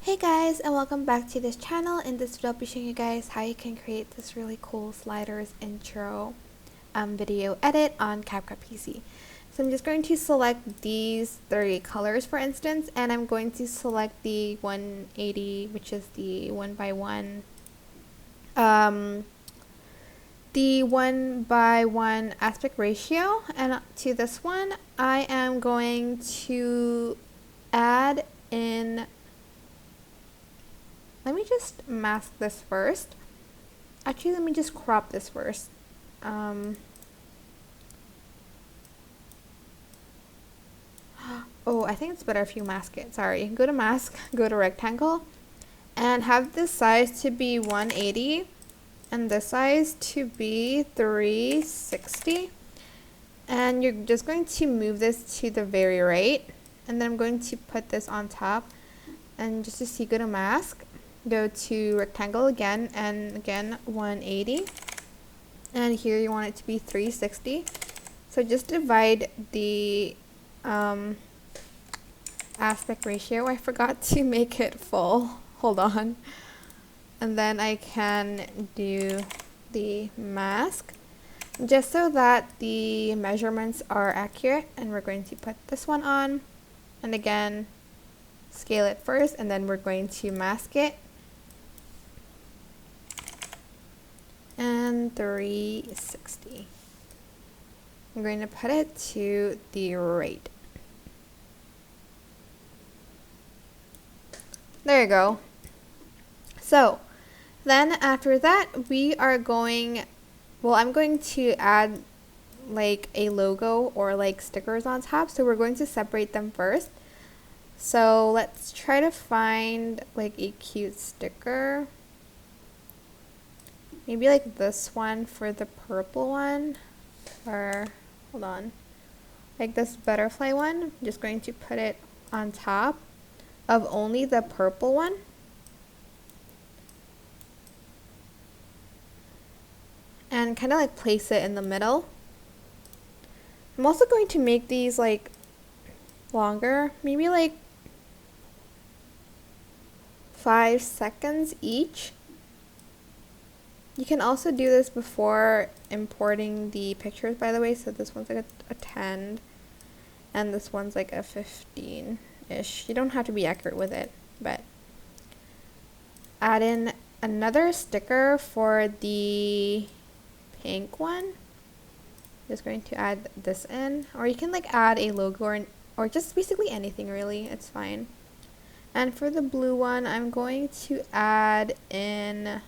Hey guys, and welcome back to this channel. In this video I'll be showing you guys how you can create this really cool sliders intro video edit on CapCut PC. So I'm just going to select these 3 colors for instance, and I'm going to select the 180, which is the 1x1 aspect ratio, and to this one I am going to add in. Let me just mask this first. Actually, let me just crop this first. Oh, I think it's better if you mask it. Sorry. Go to mask, go to rectangle, and have this size to be 180 and this size to be 360. And you're just going to move this to the very right. And then I'm going to put this on top. And just to see, go to mask. Go to rectangle again, and again 180, and here you want it to be 360. So just divide the aspect ratio. I forgot to make it full. Hold on. And then I can do the mask just so that the measurements are accurate, and we're going to put this one on, and again scale it first, and then we're going to mask it. And 360. I'm going to put it to the right. There you go. So then after that we are going, well, I'm going to add like a logo or like stickers on top, so we're going to separate them first. So let's try to find like a cute sticker. Maybe like this one for the purple one, or hold on, like this butterfly one. I'm just going to put it on top of only the purple one. And kind of like place it in the middle. I'm also going to make these like longer, maybe like 5 seconds each. You can also do this before importing the pictures, by the way. So this one's like a 10 and this one's like a 15-ish. You don't have to be accurate with it, but add in another sticker for the pink one. Just going to add this in, or you can like add a logo or just basically anything really, it's fine. And for the blue one, I'm going to add in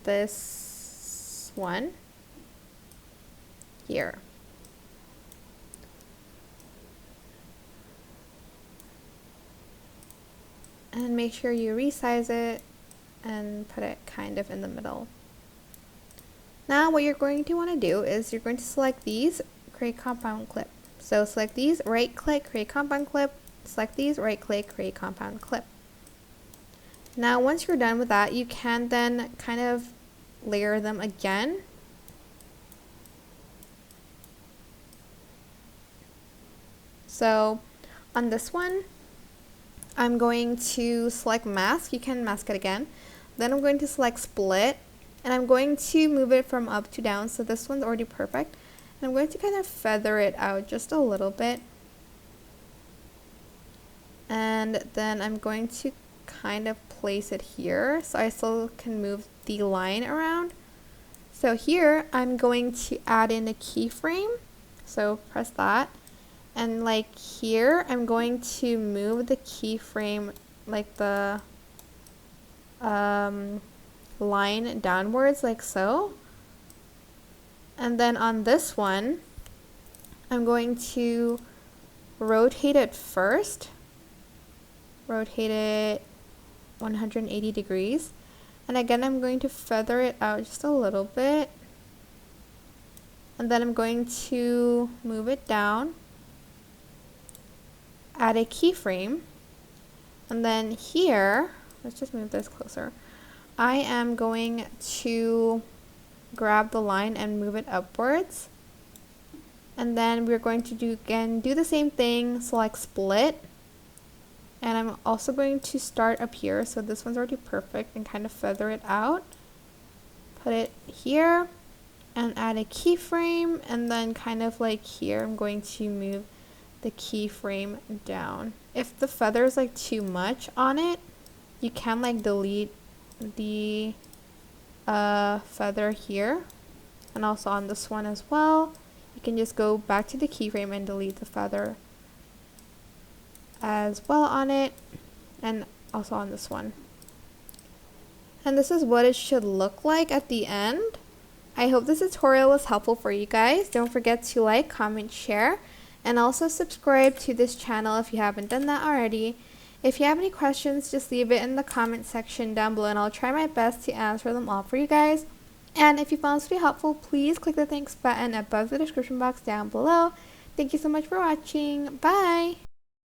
this one here. And make sure you resize it and put it kind of in the middle. Now what you're going to want to do is you're going to select these, create compound clip. So select these, right click, create compound clip, select these, right click, create compound clip. Now once you're done with that, you can then kind of layer them again. So on this one, I'm going to select mask. You can mask it again. Then I'm going to select split, and I'm going to move it from up to down. So this one's already perfect. And I'm going to kind of feather it out just a little bit. And then I'm going to kind of place it here so I still can move the line around. So here I'm going to add in a keyframe, so press that, and like here I'm going to move the keyframe like the line downwards like so. And then on this one I'm going to rotate it first, rotate it 180 degrees, and again I'm going to feather it out just a little bit, and then I'm going to move it down, add a keyframe, and then here, let's just move this closer, I am going to grab the line and move it upwards, and then we're going to do the same thing, select split, And I'm also going to start up here, so this one's already perfect, and kind of feather it out. Put it here and add a keyframe, and then kind of like here I'm going to move the keyframe down. If the feather is like too much on it, you can like delete the feather here, and also on this one as well. You can just go back to the keyframe and delete the feather as well on it, and also on this one. And this is what it should look like at the end. I hope this tutorial was helpful for you guys. Don't forget to like, comment, share, and also subscribe to this channel if you haven't done that already. If you have any questions, just leave it in the comment section down below, and I'll try my best to answer them all for you guys. And if you found this video helpful, please click the thanks button above the description box down below. Thank you so much for watching. Bye!